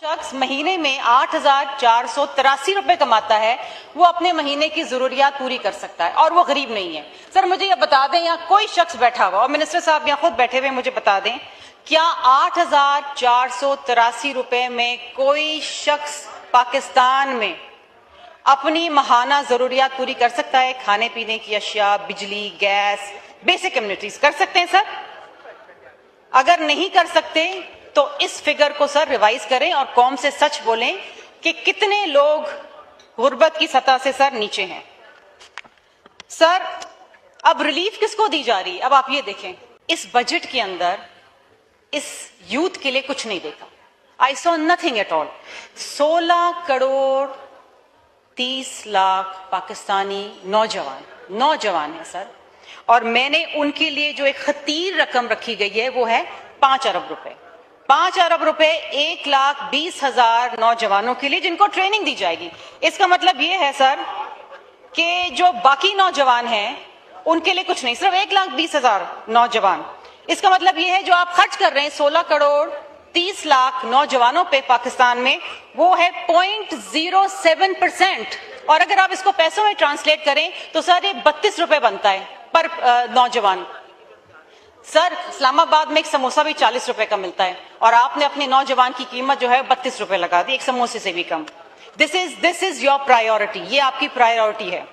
शख्स महीने में 8,483 रुपए कमाता है, वो अपने महीने की जरूरियात पूरी कर सकता है और वो गरीब नहीं है। सर मुझे ये बता दें, यहाँ कोई शख्स बैठा हुआ, और मिनिस्टर साहब यहाँ खुद बैठे हुए, मुझे बता दें, क्या 8,483 रुपए में कोई शख्स पाकिस्तान में अपनी माहाना जरूरियात पूरी कर सकता है? खाने पीने की अशिया, बिजली, गैस, बेसिक कम्युनिटीज कर सकते हैं सर? अगर नहीं कर सकते तो इस फिगर को सर रिवाइज करें और कौम से सच बोलें कि कितने लोग गुर्बत की सतह से सर नीचे हैं। सर अब रिलीफ किसको दी जा रही है? अब आप ये देखें, इस बजट के अंदर इस यूथ के लिए कुछ नहीं देखा। I saw nothing at all. 16 crore 30 lakh Pakistani नौजवान है सर, और मैंने उनके लिए जो एक खतीर रकम रखी गई है वो है 5 अरब रुपए। 5 अरब रुपए 1,20,000 नौजवानों के लिए, जिनको ट्रेनिंग दी जाएगी। इसका मतलब ये है सर कि जो बाकी नौजवान हैं उनके लिए कुछ नहीं, सिर्फ 1,20,000 नौजवान। इसका मतलब ये है जो आप खर्च कर रहे हैं 16 करोड़ 30 लाख नौजवानों पे पाकिस्तान में, वो है 0.07%। और अगर आप इसको पैसों में ट्रांसलेट करें तो सर ये 32 रुपए बनता है पर नौजवान। सर इस्लामाबाद में एक समोसा भी 40 रुपए का मिलता है, और आपने अपने नौजवान की कीमत जो है 32 रुपए लगा दी, एक समोसे से भी कम। दिस इज योर प्रायोरिटी, ये आपकी प्रायोरिटी है।